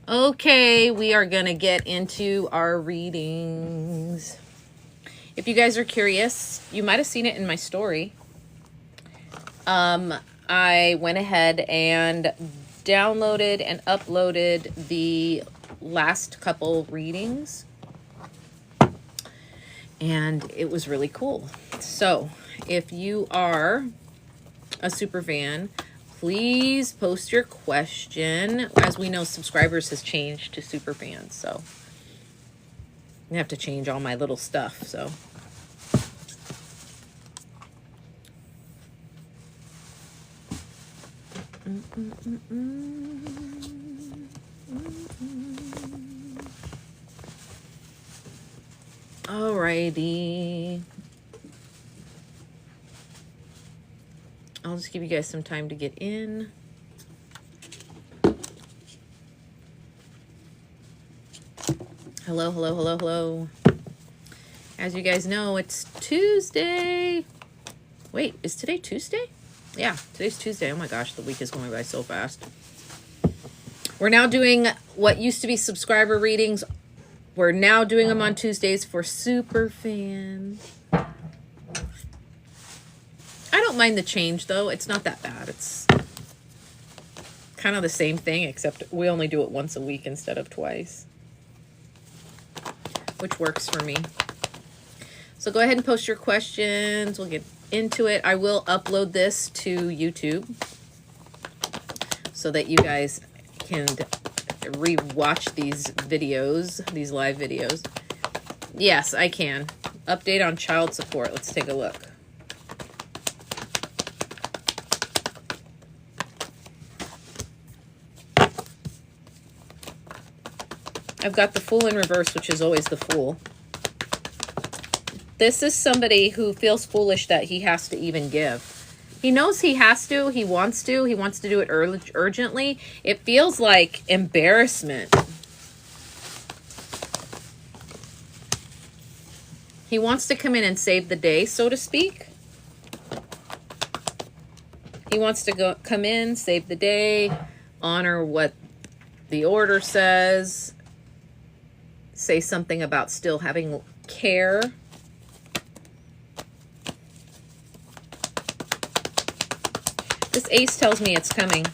Okay, we are going to get into our readings. If you guys are curious, you might have seen it in my story. I went ahead and downloaded and uploaded the last couple readings, and it was really cool. So if you are a super fan, please post your question. As we know, subscribers has changed to super fans, so I have to change all my little stuff. So alrighty. I'll just give you guys some time to get in. Hello, hello, hello, hello. As you guys know, it's Tuesday. Wait, is today Tuesday? Yeah, today's Tuesday. Oh my gosh, the week is going by so fast. We're now doing what used to be subscriber readings. We're now doing them on Tuesdays for super fans. I don't mind the change, though. It's not that bad. It's kind of the same thing, except we only do it once a week instead of twice, which works for me. So go ahead and post your questions. We'll get into it. I will upload this to YouTube so that you guys can re-watch these videos, these live videos. Yes, I can. Update on child support. Let's take a look. I've got the Fool in reverse, which is always the Fool. This is somebody who feels foolish that he has to even give. He knows he has to. He wants to. He wants to do it urgently. It feels like embarrassment. He wants to come in and save the day, so to speak. He wants to come in, save the day, honor what the order says, say something about still having care. This ace tells me it's coming.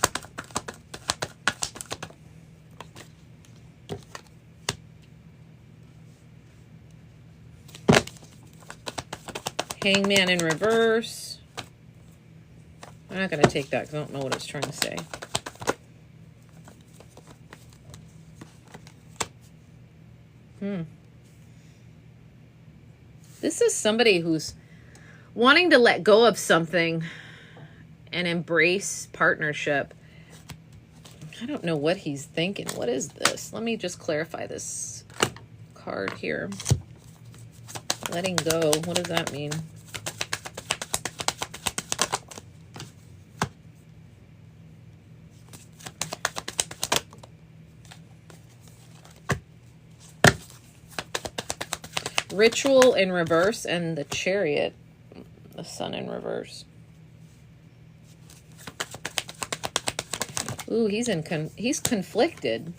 Hangman in reverse. I'm not going to take that because I don't know what it's trying to say. This is somebody who's wanting to let go of something and embrace partnership. I don't know what he's thinking. What is this? Let me just clarify this card here. Letting go. What does that mean? Ritual in reverse and the Chariot, the Sun in reverse. Ooh, he's conflicted.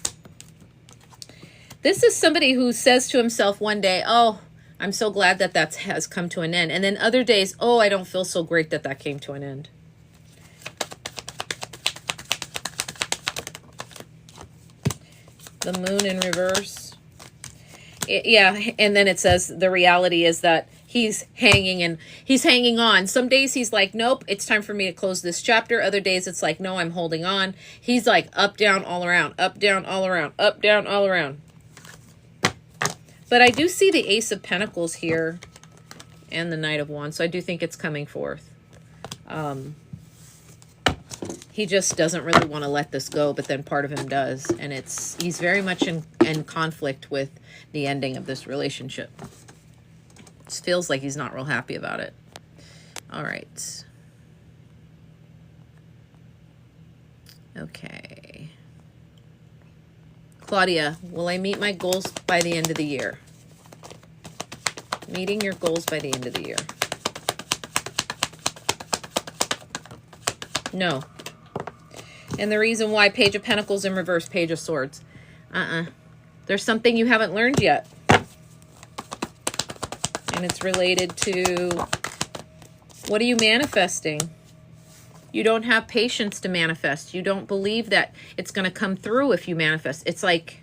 This is somebody who says to himself one day, oh, I'm so glad that has come to an end. And then other days, oh, I don't feel so great that that came to an end. The Moon in reverse. Yeah, and then it says the reality is that he's hanging on. Some days he's like, nope, it's time for me to close this chapter. Other days it's like, no, I'm holding on. He's like up, down, all around, up, down, all around, up, down, all around. But I do see the Ace of Pentacles here and the Knight of Wands, so I do think it's coming forth. He just doesn't really want to let this go, but then part of him does. And he's very much in conflict with the ending of this relationship. It feels like he's not real happy about it. All right. Okay. Claudia, will I meet my goals by the end of the year? Meeting your goals by the end of the year. No. And the reason why, Page of Pentacles in reverse, Page of Swords. There's something you haven't learned yet. And it's related to, what are you manifesting? You don't have patience to manifest. You don't believe that it's going to come through if you manifest. It's like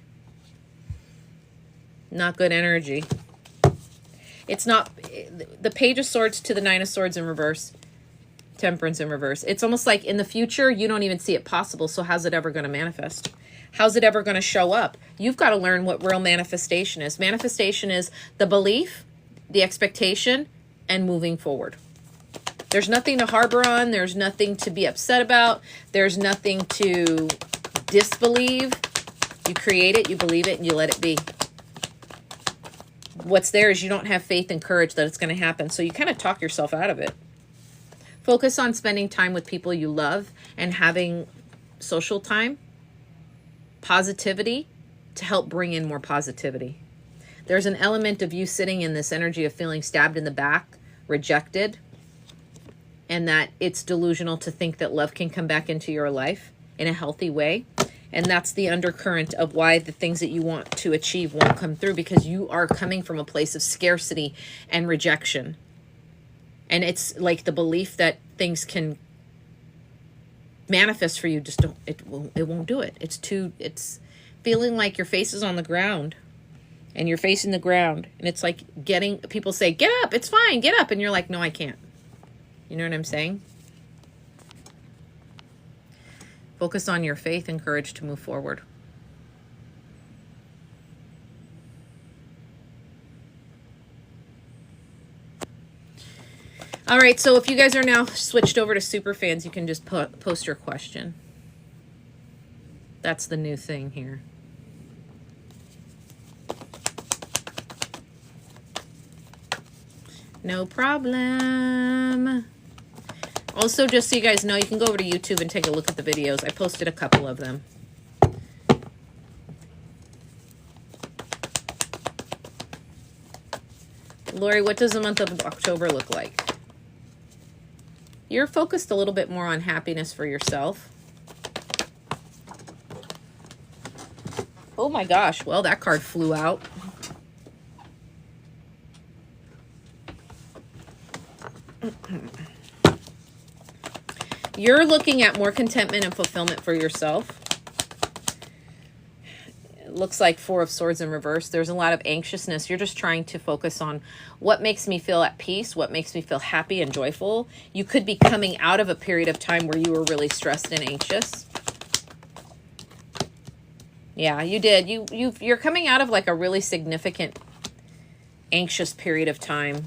not good energy. It's not the Page of Swords to the Nine of Swords in reverse. Temperance in reverse. It's almost like in the future, you don't even see it possible. So how's it ever going to manifest? How's it ever going to show up? You've got to learn what real manifestation is. Manifestation is the belief, the expectation, and moving forward. There's nothing to harbor on. There's nothing to be upset about. There's nothing to disbelieve. You create it, you believe it, and you let it be. What's there is you don't have faith and courage that it's going to happen. So you kind of talk yourself out of it. Focus on spending time with people you love and having social time, positivity, to help bring in more positivity. There's an element of you sitting in this energy of feeling stabbed in the back, rejected, and that it's delusional to think that love can come back into your life in a healthy way. And that's the undercurrent of why the things that you want to achieve won't come through, because you are coming from a place of scarcity and rejection. And it's like the belief that things can manifest for you just don't, it won't do it. It's feeling like your face is on the ground and you're facing the ground, and it's like people say, get up, it's fine, get up. And you're like, no, I can't. You know what I'm saying? Focus on your faith and courage to move forward. All right, so if you guys are now switched over to Superfans, you can just post your question. That's the new thing here. No problem. Also, just so you guys know, you can go over to YouTube and take a look at the videos. I posted a couple of them. Lori, what does the month of October look like? You're focused a little bit more on happiness for yourself. Oh my gosh, well, that card flew out. You're looking at more contentment and fulfillment for yourself. It looks like Four of Swords in reverse. There's a lot of anxiousness. You're just trying to focus on what makes me feel at peace, what makes me feel happy and joyful. You could be coming out of a period of time where you were really stressed and anxious. Yeah, you did. You're coming out of like a really significant anxious period of time.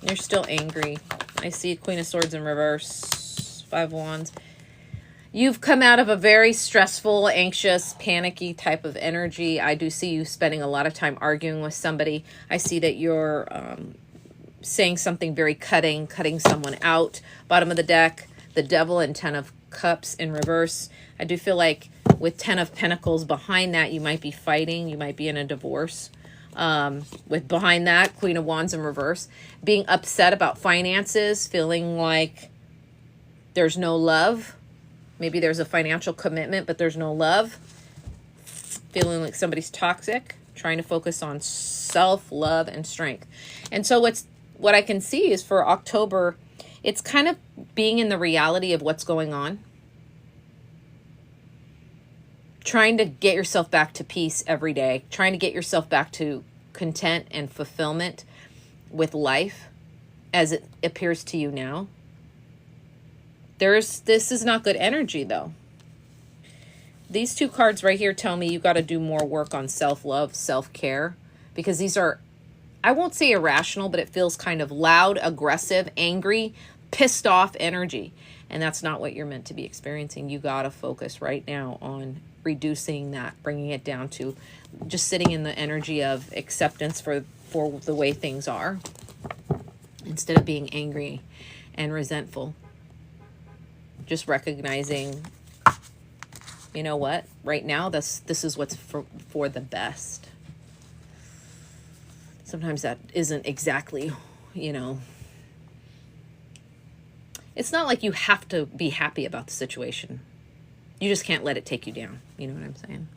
You're still angry. I see Queen of Swords in reverse, Five of Wands. You've come out of a very stressful, anxious, panicky type of energy. I do see you spending a lot of time arguing with somebody. I see that you're saying something very cutting someone out. Bottom of the deck, the Devil and Ten of Cups in reverse. I do feel like with Ten of Pentacles behind that, you might be fighting. You might be in a divorce. With behind that, Queen of Wands in reverse. Being upset about finances, feeling like there's no love. Maybe there's a financial commitment, but there's no love. Feeling like somebody's toxic. Trying to focus on self-love and strength. And so what I can see is for October, it's kind of being in the reality of what's going on. Trying to get yourself back to peace every day. Trying to get yourself back to content and fulfillment with life as it appears to you now. This is not good energy, though. These two cards right here tell me you got to do more work on self-love, self-care, because these are, I won't say irrational, but it feels kind of loud, aggressive, angry, pissed off energy. And that's not what you're meant to be experiencing. You got to focus right now on reducing that, bringing it down to just sitting in the energy of acceptance for the way things are, instead of being angry and resentful. Just recognizing, you know what, right now this is what's for the best. Sometimes that isn't exactly, you know, it's not like you have to be happy about the situation. You just can't let it take you down. You know what I'm saying?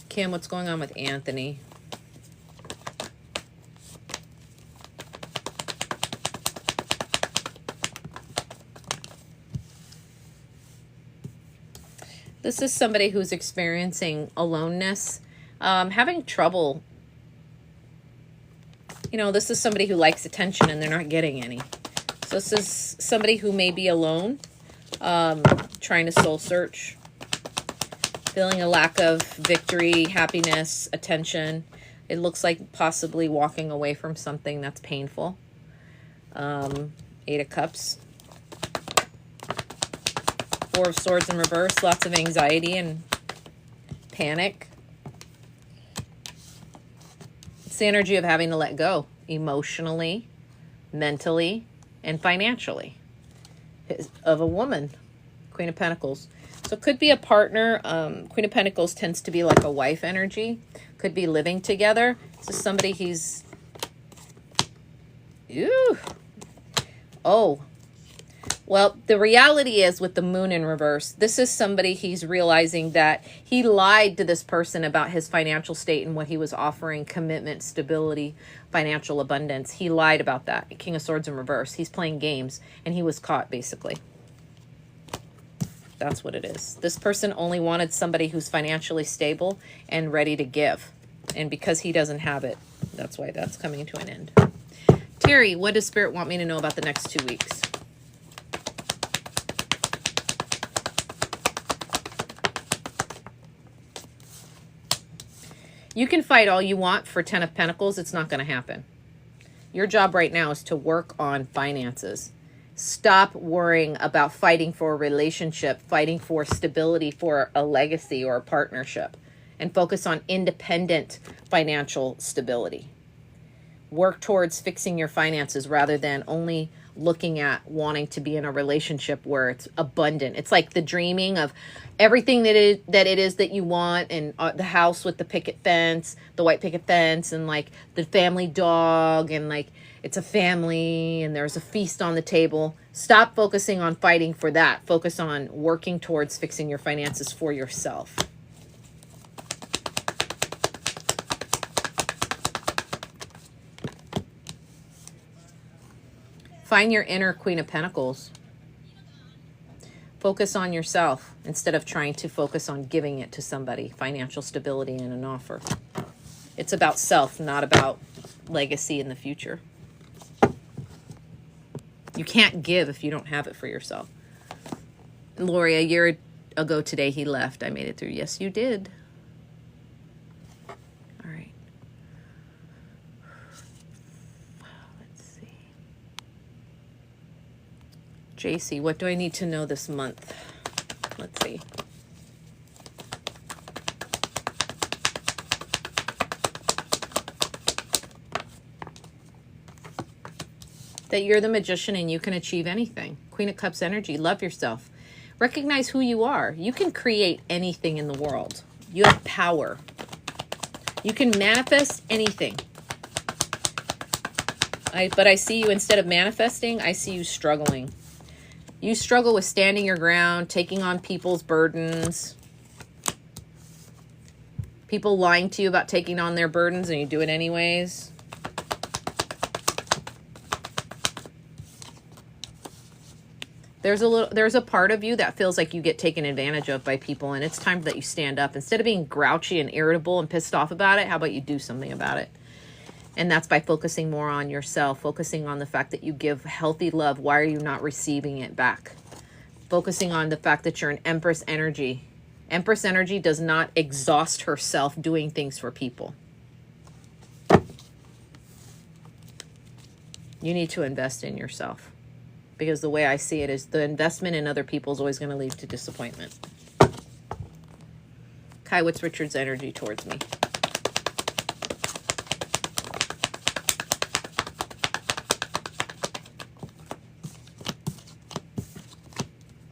Kim, what's going on with Anthony? This is somebody who's experiencing aloneness, having trouble. You know, this is somebody who likes attention and they're not getting any. So this is somebody who may be alone, trying to soul search, feeling a lack of victory, happiness, attention. It looks like possibly walking away from something that's painful. 8 of Cups. 4 of Swords in reverse, lots of anxiety and panic. It's the energy of having to let go emotionally, mentally, and financially of a woman. Queen of Pentacles. So it could be a partner. Queen of Pentacles tends to be like a wife energy. Could be living together. This is somebody he's... Ew. Oh. Well, the reality is with the moon in reverse, this is somebody he's realizing that he lied to this person about his financial state and what he was offering, commitment, stability, financial abundance. He lied about that. King of Swords in reverse. He's playing games and he was caught basically. That's what it is. This person only wanted somebody who's financially stable and ready to give. And because he doesn't have it, that's why that's coming to an end. Terry, what does Spirit want me to know about the next 2 weeks? You can fight all you want for 10 of Pentacles. It's not going to happen. Your job right now is to work on finances. Stop worrying about fighting for a relationship, fighting for stability, for a legacy or a partnership, and focus on independent financial stability. Work towards fixing your finances rather than only looking at wanting to be in a relationship where it's abundant. It's like the dreaming of everything that it is that you want, and the house with the picket fence, the white picket fence, and like the family dog, and like it's a family and there's a feast on the table. Stop focusing on fighting for that. Focus on working towards fixing your finances for yourself. Find your inner Queen of Pentacles. Focus on yourself instead of trying to focus on giving it to somebody. Financial stability and an offer. It's about self, not about legacy in the future. You can't give if you don't have it for yourself. Lori, a year ago today, he left. I made it through. Yes, you did. All right. JC, what do I need to know this month? Let's see. That you're the magician and you can achieve anything. Queen of Cups energy. Love yourself. Recognize who you are. You can create anything in the world. You have power. You can manifest anything. But I see you, instead of manifesting, I see you struggling. You struggle with standing your ground, taking on people's burdens. People lying to you about taking on their burdens and you do it anyways. There's a part of you that feels like you get taken advantage of by people, and it's time that you stand up. Instead of being grouchy and irritable and pissed off about it, how about you do something about it? And that's by focusing more on yourself, focusing on the fact that you give healthy love. Why are you not receiving it back? Focusing on the fact that you're an Empress energy. Empress energy does not exhaust herself doing things for people. You need to invest in yourself. Because the way I see it is the investment in other people is always going to lead to disappointment. Kai, what's Richard's energy towards me?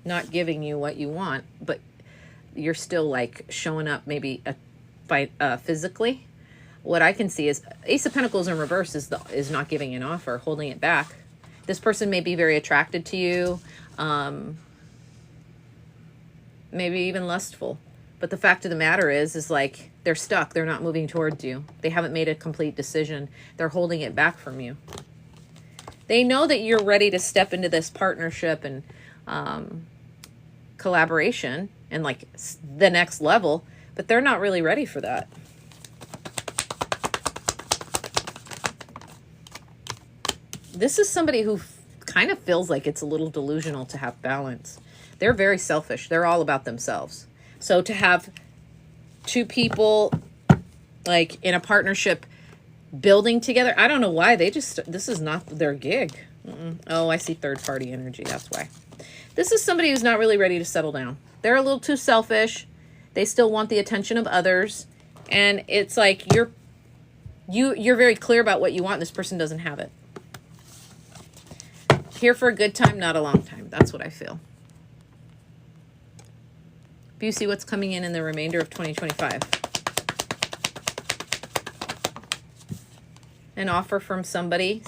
Not giving you what you want, but you're still like showing up maybe physically. what I can see is Ace of Pentacles in reverse is not giving an offer, holding it back. This person may be very attracted to you, maybe even lustful. But the fact of the matter is like they're stuck. They're not moving towards you. They haven't made a complete decision. They're holding it back from you. They know that you're ready to step into this partnership and collaboration and like the next level, but they're not really ready for that. This is somebody who kind of feels like it's a little delusional to have balance. They're very selfish. They're all about themselves. So to have two people like in a partnership building together, I don't know why. This is not their gig. Oh, I see third party energy. That's why. This is somebody who's not really ready to settle down. They're a little too selfish. They still want the attention of others. And it's like you're very clear about what you want. This person doesn't have it. Here for a good time, not a long time. That's what I feel. Do you see what's coming in the remainder of 2025? An offer from somebody.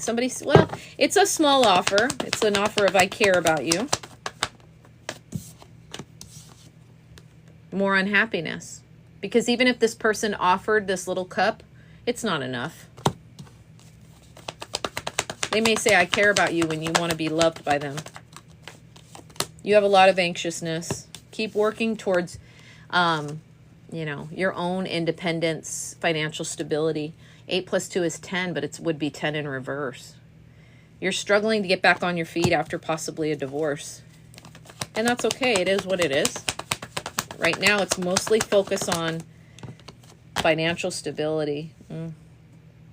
Well, it's a small offer. It's an offer of I care about you. More unhappiness. Because even if this person offered this little cup, it's not enough. They may say, I care about you when you want to be loved by them. You have a lot of anxiousness. Keep working towards, your own independence, financial stability. 8 plus 2 is 10, but it would be 10 in reverse. You're struggling to get back on your feet after possibly a divorce. And that's okay. It is what it is. Right now, it's mostly focused on financial stability.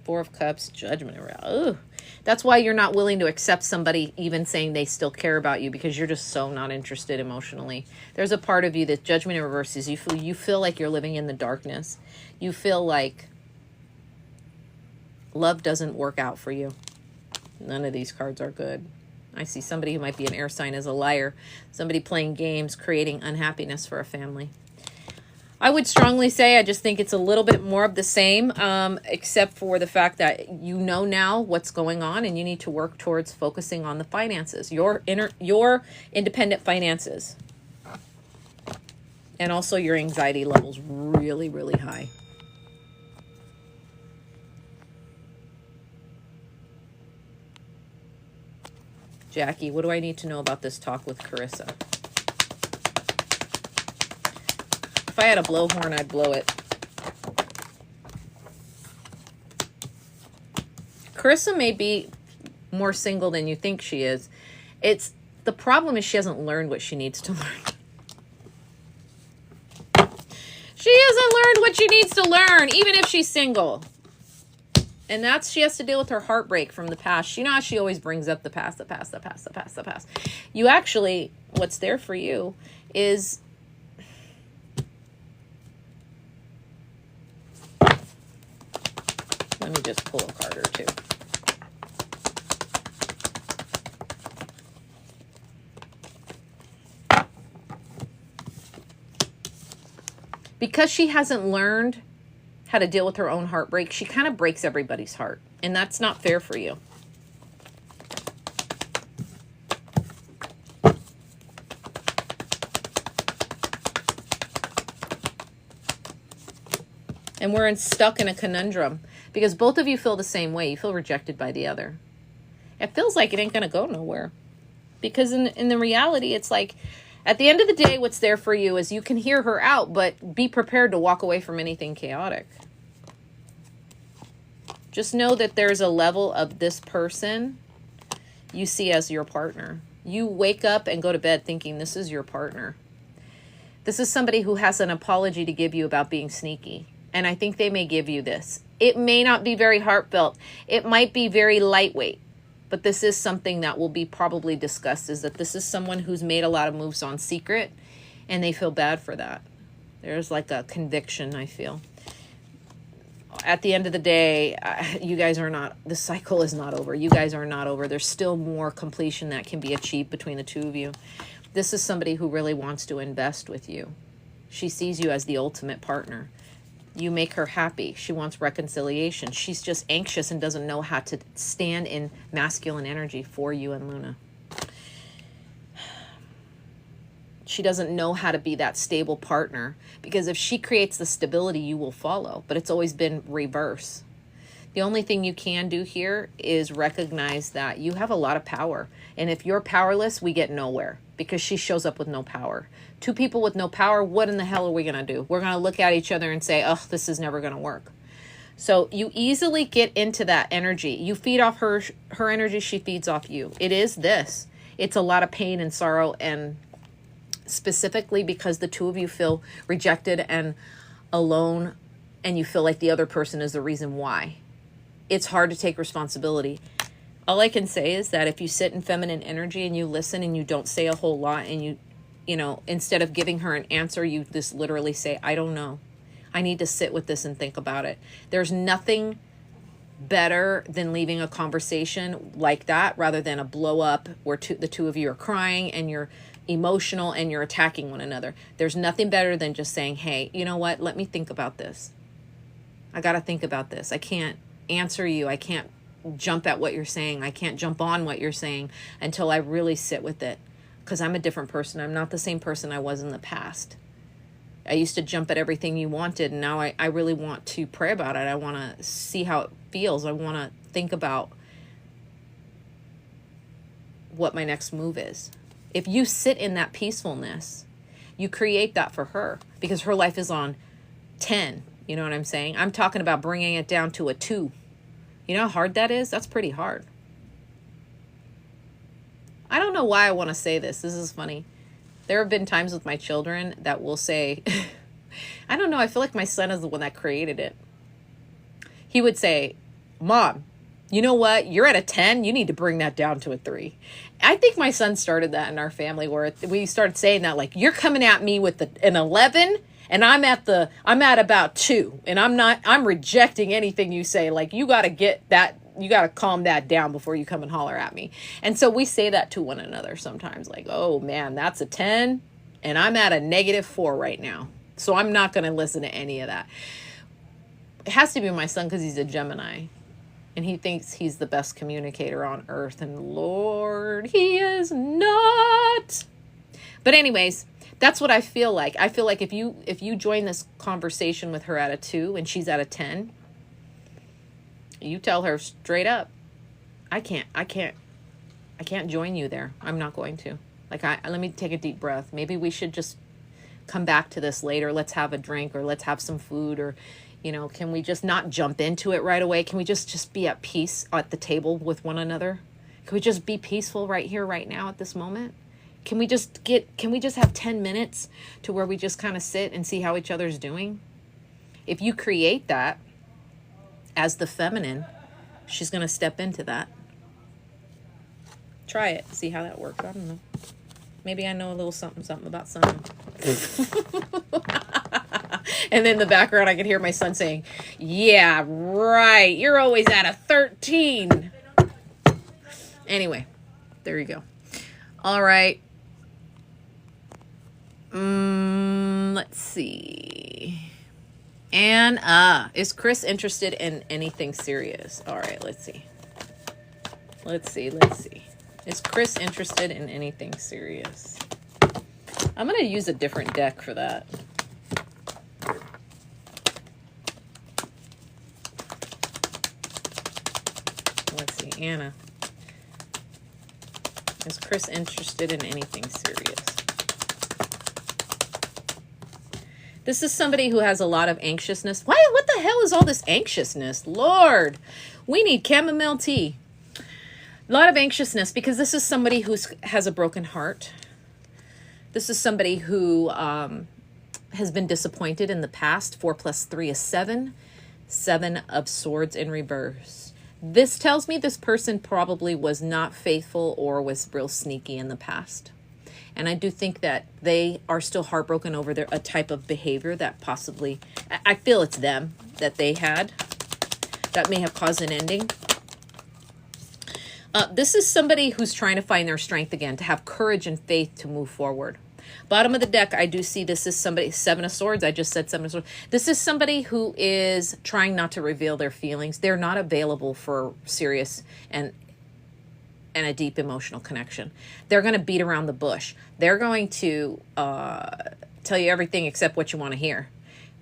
4 of Cups, Judgment. Ugh. That's why you're not willing to accept somebody even saying they still care about you, because you're just so not interested emotionally. There's a part of you that Judgment in reverse is you feel like you're living in the darkness. You feel like love doesn't work out for you. None of these cards are good. I see somebody who might be an air sign as a liar. Somebody playing games, creating unhappiness for a family. I would strongly say I just think it's a little bit more of the same, except for the fact that you know now what's going on and you need to work towards focusing on the finances, your independent finances. And also your anxiety levels really, really high. Jackie, what do I need to know about this talk with Carissa? If I had a blowhorn, I'd blow it. Carissa may be more single than you think she is. The problem is she hasn't learned what she needs to learn. She hasn't learned what she needs to learn, even if she's single. And she has to deal with her heartbreak from the past. You know how she always brings up the past. You actually, what's there for you is... Let me just pull a card or two. Because she hasn't learned how to deal with her own heartbreak, she kind of breaks everybody's heart. And that's not fair for you. And we're stuck in a conundrum because both of you feel the same way. You feel rejected by the other. It feels like it ain't going to go nowhere. Because in the reality, it's like, at the end of the day, what's there for you is you can hear her out, but be prepared to walk away from anything chaotic. Just know that there's a level of this person you see as your partner. You wake up and go to bed thinking this is your partner. This is somebody who has an apology to give you about being sneaky. And I think they may give you this. It may not be very heartfelt. It might be very lightweight. But this is something that will be probably discussed, is that this is someone who's made a lot of moves on secret, and they feel bad for that. There's like a conviction, I feel. At the end of the day, you guys are not, the cycle is not over. You guys are not over. There's still more completion that can be achieved between the two of you. This is somebody who really wants to invest with you. She sees you as the ultimate partner. You make her happy. She wants reconciliation. She's just anxious and doesn't know how to stand in masculine energy for you and Luna. She doesn't know how to be that stable partner, because if she creates the stability, you will follow. But it's always been reverse. The only thing you can do here is recognize that you have a lot of power. And if you're powerless, we get nowhere, because she shows up with no power. Two people with no power, what in the hell are we going to do? We're going to look at each other and say, oh, this is never going to work. So you easily get into that energy. You feed off her energy, she feeds off you. It is this. It's a lot of pain and sorrow, and specifically because the two of you feel rejected and alone, and you feel like the other person is the reason why. It's hard to take responsibility. All I can say is that if you sit in feminine energy and you listen and you don't say a whole lot, and you know, instead of giving her an answer, you just literally say, I don't know. I need to sit with this and think about it. There's nothing better than leaving a conversation like that rather than a blow up where the two of you are crying and you're emotional and you're attacking one another. There's nothing better than just saying, hey, you know what? Let me think about this. I got to think about this. I can't answer you. I can't jump at what you're saying. I can't jump on what you're saying until I really sit with it, because I'm a different person. I'm not the same person I was in the past. I used to jump at everything you wanted, and now I really want to pray about it. I want to see how it feels. I want to think about what my next move is. If you sit in that peacefulness, you create that for her, because her life is on 10. You know what I'm saying? I'm talking about bringing it down to a 2. You know how hard that is? That's pretty hard. I don't know why I want to say this. This is funny. There have been times with my children that will say, I don't know, I feel like my son is the one that created it. He would say, Mom, you know what? You're at a 10. You need to bring that down to a 3. I think my son started that in our family, where we started saying that, like, you're coming at me with an 11 and I'm at about 2, and I'm rejecting anything you say. Like, you got to get that. You got to calm that down before you come and holler at me. And so we say that to one another sometimes, like, oh man, that's a 10 and I'm at a -4 right now. So I'm not going to listen to any of that. It has to be my son, because he's a Gemini and he thinks he's the best communicator on earth. And Lord, he is not. But anyways, that's what I feel like. I feel like if you join this conversation with her at a 2 and she's at a 10, you tell her straight up, I can't join you there. I'm not going to. Like, let me take a deep breath. Maybe we should just come back to this later. Let's have a drink, or let's have some food, or, you know, can we just not jump into it right away? Can we just be at peace at the table with one another? Can we just be peaceful right here, right now, at this moment? Can we just have 10 minutes to where we just kind of sit and see how each other's doing? If you create that as the feminine, she's going to step into that. Try it. See how that works. I don't know. Maybe I know a little something about something. And then in the background, I can hear my son saying, yeah, right. You're always at a 13. Anyway, there you go. All right. Let's see. And is Chris interested in anything serious? All right, let's see. Let's see. Is Chris interested in anything serious? I'm going to use a different deck for that. Let's see, Anna. Is Chris interested in anything serious? This is somebody who has a lot of anxiousness. What the hell is all this anxiousness? Lord, we need chamomile tea. A lot of anxiousness, because this is somebody who has a broken heart. This is somebody who has been disappointed in the past. 4 + 3 is 7. 7 of Swords in reverse. This tells me this person probably was not faithful or was real sneaky in the past. And I do think that they are still heartbroken over a type of behavior that possibly, I feel it's them that they had that may have caused an ending. This is somebody who's trying to find their strength again, to have courage and faith to move forward. Bottom of the deck, I do see this is somebody, Seven of Swords. I just said Seven of Swords. This is somebody who is trying not to reveal their feelings. They're not available for serious and a deep emotional connection. They're going to beat around the bush. They're going to tell you everything except what you want to hear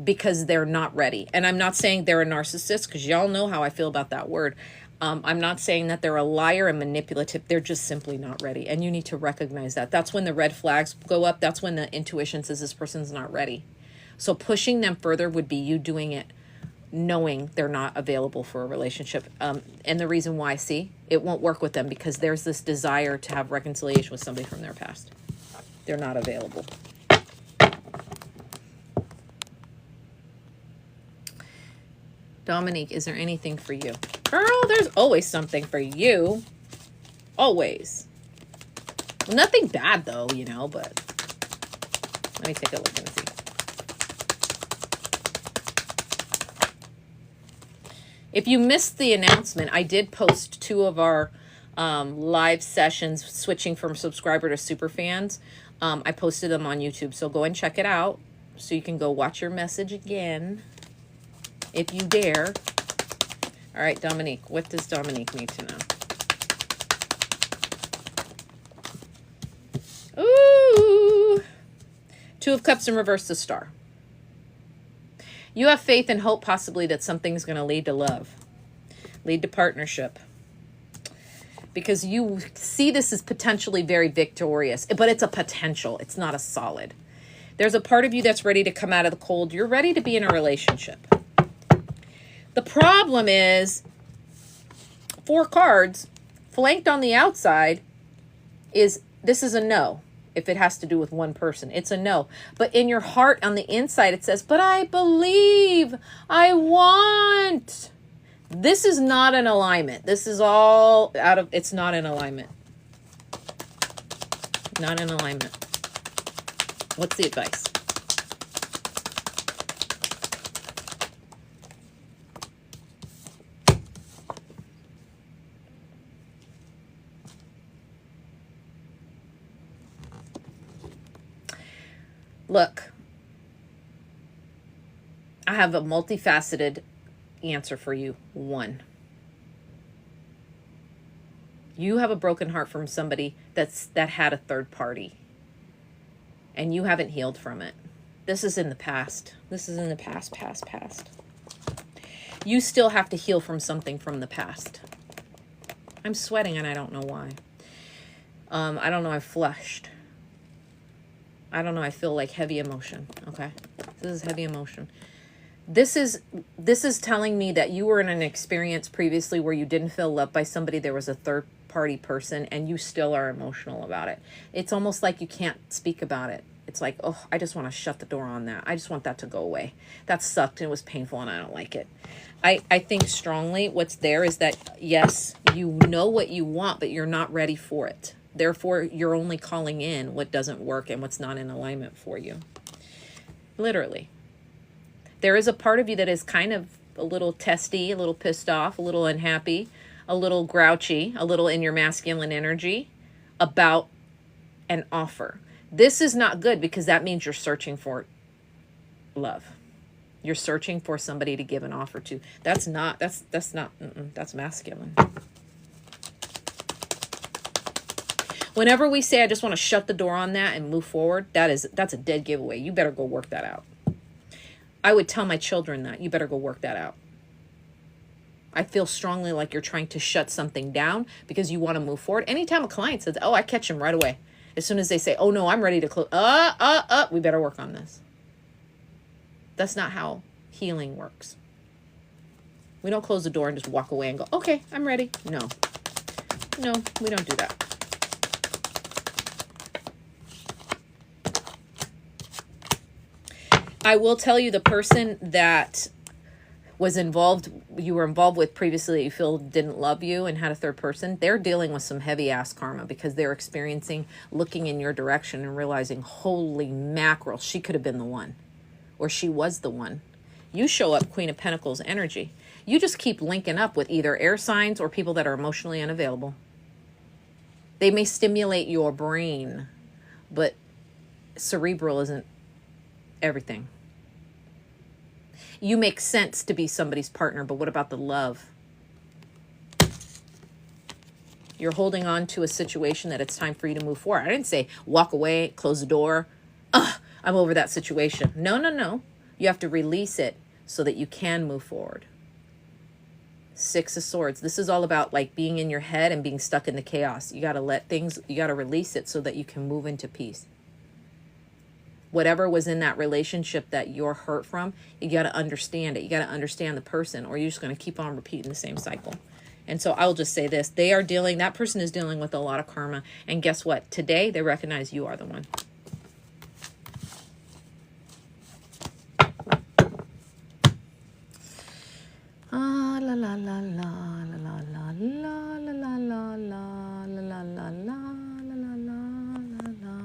because they're not ready. And I'm not saying they're a narcissist, because y'all know how I feel about that word. I'm not saying that they're a liar and manipulative. They're just simply not ready. And you need to recognize that. That's when the red flags go up. That's when the intuition says this person's not ready. So pushing them further would be you doing it knowing they're not available for a relationship. And the reason why, see, it won't work with them because there's this desire to have reconciliation with somebody from their past. They're not available. Dominique, is there anything for you? Girl, there's always something for you. Always. Well, nothing bad though, you know, but let me take a look and see. If you missed the announcement, I did post 2 of our live sessions switching from subscriber to super fans. I posted them on YouTube, so go and check it out so you can go watch your message again if you dare. All right, Dominique, what does Dominique need to know? Ooh, 2 of Cups in reverse, the Star. You have faith and hope possibly that something's going to lead to love, lead to partnership. Because you see this as potentially very victorious, but it's a potential. It's not a solid. There's a part of you that's ready to come out of the cold. You're ready to be in a relationship. The problem is 4 cards flanked on the outside is this is a no. If it has to do with one person, it's a no. But in your heart on the inside, it says, but I believe, I want. This is not an alignment. This is all out of, it's not in alignment. Not in alignment. What's the advice? Look, I have a multifaceted answer for you. 1, you have a broken heart from somebody that had a third party, and you haven't healed from it. This is in the past. This is in the past. You still have to heal from something from the past. I'm sweating and I don't know why. I don't know. I flushed. I don't know. I feel like heavy emotion. Okay. This is heavy emotion. This is telling me that you were in an experience previously where you didn't feel loved by somebody. There was a third party person and you still are emotional about it. It's almost like you can't speak about it. It's like, oh, I just want to shut the door on that. I just want that to go away. That sucked and it was painful and I don't like it. I think strongly what's there is that, yes, you know what you want, but you're not ready for it. Therefore, you're only calling in what doesn't work and what's not in alignment for you. Literally. There is a part of you that is kind of a little testy, a little pissed off, a little unhappy, a little grouchy, a little in your masculine energy about an offer. This is not good because that means you're searching for love. You're searching for somebody to give an offer to. That's masculine. Whenever we say, I just want to shut the door on that and move forward, that's a dead giveaway. You better go work that out. I would tell my children that. You better go work that out. I feel strongly like you're trying to shut something down because you want to move forward. Anytime a client says, oh, I catch them right away. As soon as they say, oh, no, I'm ready to close. We better work on this. That's not how healing works. We don't close the door and just walk away and go, okay, I'm ready. No, we don't do that. I will tell you the person that was involved, you were involved with previously that you feel didn't love you and had a third person, they're dealing with some heavy ass karma because they're experiencing looking in your direction and realizing, holy mackerel, she could have been the one, or she was the one. You show up Queen of Pentacles energy. You just keep linking up with either air signs or people that are emotionally unavailable. They may stimulate your brain, but cerebral isn't everything. You make sense to be somebody's partner, but what about the love? You're holding on to a situation that it's time for you to move forward. I didn't say walk away, close the door. I'm over that situation. No, no, no. You have to release it so that you can move forward. Six of Swords. This is all about like being in your head and being stuck in the chaos. You got to let things, you got to release it so that you can move into peace. Whatever was in that relationship that you're hurt from, you got to understand it. You got to understand the person, or you're just going to keep on repeating the same cycle. And so I'll just say this. That person is dealing with a lot of karma. And guess what? Today, they recognize you are the one. La la la la la la la la la la la la la la la.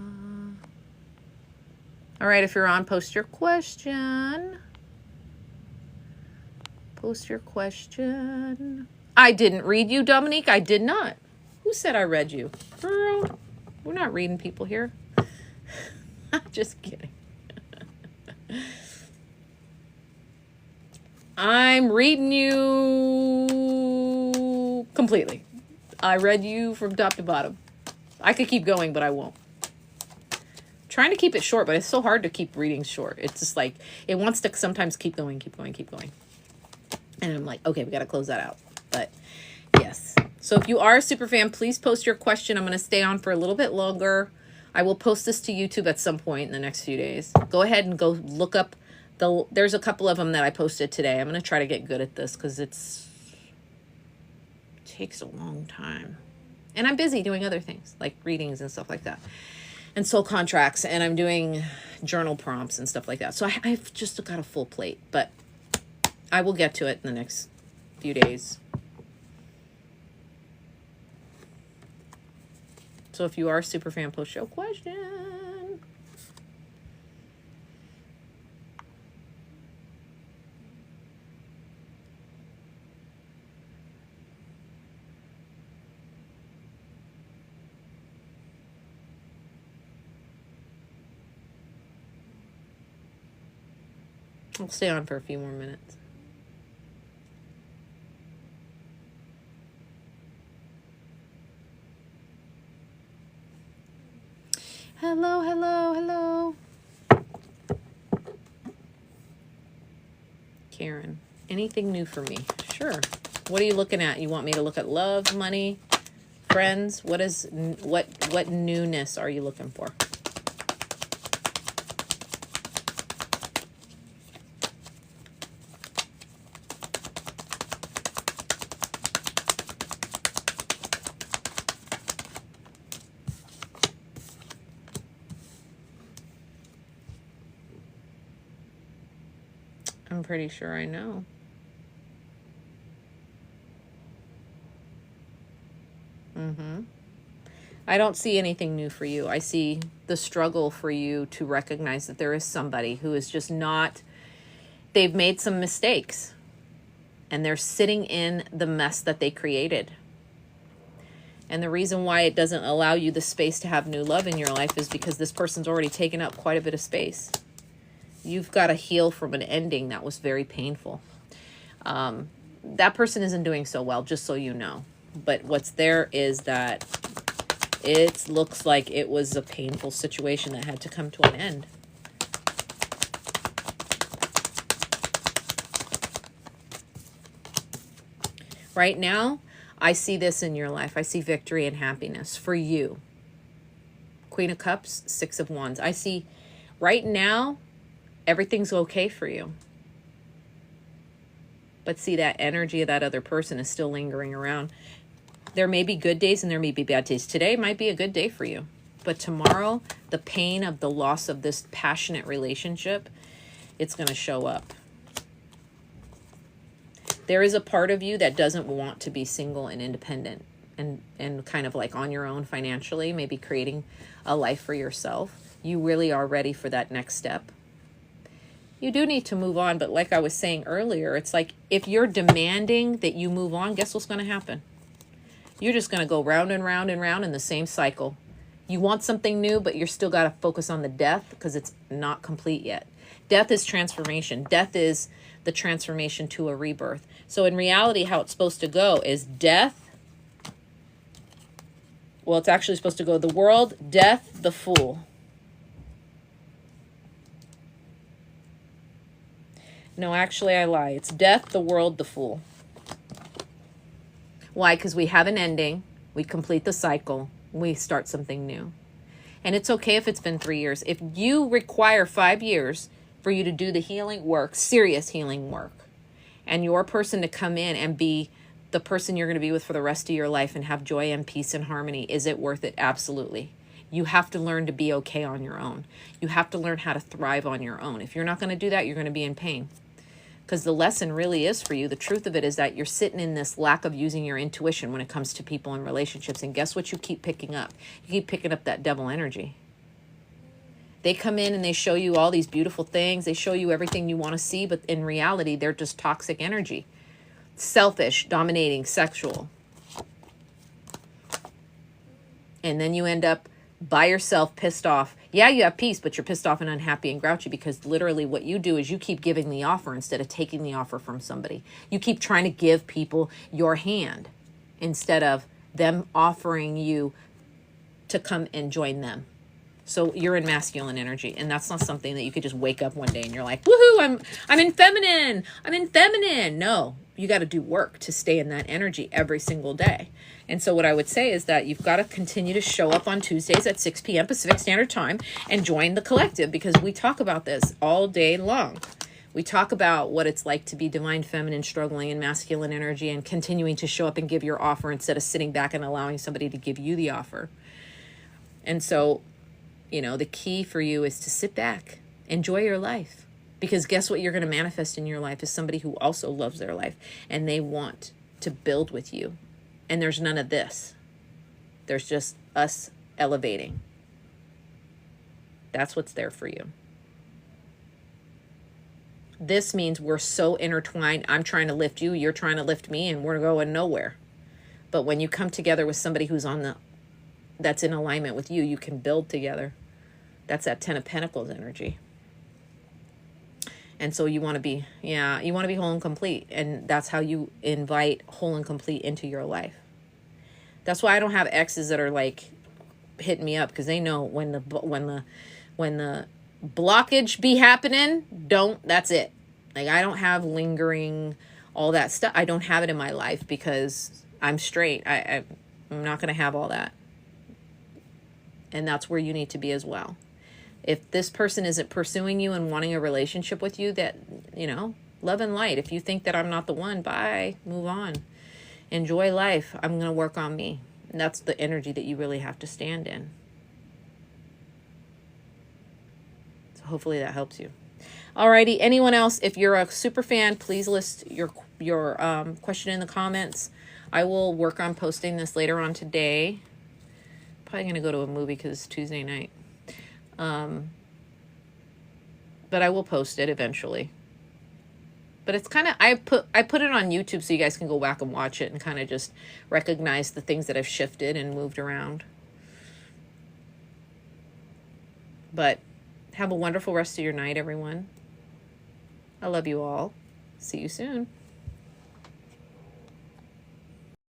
All right, if you're on, post your question. Post your question. I didn't read you, Dominique. I did not. Who said I read you? Girl, we're not reading people here. I'm just kidding. I'm reading you completely. I read you from top to bottom. I could keep going, but I won't. Trying to keep it short, but it's so hard to keep reading short. It's just like, it wants to sometimes keep going. And I'm like, okay, we got to close that out. But yes. So if you are a super fan, please post your question. I'm going to stay on for a little bit longer. I will post this to YouTube at some point in the next few days. Go ahead and go look up there's a couple of them that I posted today. I'm going to try to get good at this because it takes a long time. And I'm busy doing other things like readings and stuff like that. And soul contracts. And I'm doing journal prompts and stuff like that. So I've just got a full plate. But I will get to it in the next few days. So if you are a super fan, post your question. I'll stay on for a few more minutes. Hello, hello, hello. Karen, anything new for me? Sure. What are you looking at? You want me to look at love, money, friends? What newness are you looking for? I'm pretty sure I know. I don't see anything new for you. I see the struggle for you to recognize that there is somebody who is just not, they've made some mistakes and they're sitting in the mess that they created. And the reason why it doesn't allow you the space to have new love in your life is because this person's already taken up quite a bit of space. You've got to heal from an ending that was very painful. That person isn't doing so well, just so you know. But what's there is that it looks like it was a painful situation that had to come to an end. Right now, I see this in your life. I see victory and happiness for you. Queen of Cups, Six of Wands. I see right now, everything's okay for you. But see, that energy of that other person is still lingering around. There may be good days and there may be bad days. Today might be a good day for you. But tomorrow, the pain of the loss of this passionate relationship, it's going to show up. There is a part of you that doesn't want to be single and independent and kind of like on your own financially, maybe creating a life for yourself. You really are ready for that next step. You do need to move on, but like I was saying earlier, it's like if you're demanding that you move on, guess what's going to happen? You're just going to go round and round and round in the same cycle. You want something new, but you're still got to focus on the death because it's not complete yet. Death is transformation. Death is the transformation to a rebirth. So in reality, how it's supposed to go is death. Well, it's actually supposed to go the world, death, the fool. No, actually, I lie. It's death, the world, the fool. Why? Because we have an ending. We complete the cycle. We start something new. And it's okay if it's been 3 years. If you require 5 years for you to do the healing work, serious healing work, and your person to come in and be the person you're going to be with for the rest of your life and have joy and peace and harmony, is it worth it? Absolutely. You have to learn to be okay on your own. You have to learn how to thrive on your own. If you're not going to do that, you're going to be in pain. Because the lesson really is for you, the truth of it is that you're sitting in this lack of using your intuition when it comes to people and relationships. And guess what you keep picking up? You keep picking up that devil energy. They come in and they show you all these beautiful things. They show you everything you want to see, but in reality, they're just toxic energy. Selfish, dominating, sexual. And then you end up by yourself, pissed off. Yeah, you have peace, but you're pissed off and unhappy and grouchy because literally what you do is you keep giving the offer instead of taking the offer from somebody. You keep trying to give people your hand instead of them offering you to come and join them. So you're in masculine energy, and that's not something that you could just wake up one day and you're like, woohoo, I'm in feminine. I'm in feminine. No, you got to do work to stay in that energy every single day. And so what I would say is that you've got to continue to show up on Tuesdays at 6 p.m. Pacific Standard Time and join the collective, because we talk about this all day long. We talk about what it's like to be divine feminine, struggling in masculine energy, and continuing to show up and give your offer instead of sitting back and allowing somebody to give you the offer. And so, you know, the key for you is to sit back, enjoy your life, because guess what you're going to manifest in your life is somebody who also loves their life and they want to build with you. And there's none of this. There's just us elevating. That's what's there for you. This means we're so intertwined. I'm trying to lift you, you're trying to lift me, and we're going nowhere. But when you come together with somebody who's that's in alignment with you, you can build together. That's that 10 of Pentacles energy. And so you want to be, you want to be whole and complete. And that's how you invite whole and complete into your life. That's why I don't have exes that are like hitting me up, because they know when the blockage be happening, that's it. Like, I don't have lingering, all that stuff. I don't have it in my life because I'm straight. I'm not going to have all that. And that's where you need to be as well. If this person isn't pursuing you and wanting a relationship with you, that, love and light. If you think that I'm not the one, bye, move on. Enjoy life. I'm going to work on me. And that's the energy that you really have to stand in. So hopefully that helps you. Alrighty, anyone else, if you're a super fan, please list your question in the comments. I will work on posting this later on today. Probably going to go to a movie because it's Tuesday night. But I will post it eventually. But it's kind of, I put it on YouTube so you guys can go back and watch it and kind of just recognize the things that I've shifted and moved around. But have a wonderful rest of your night, everyone. I love you all. See you soon.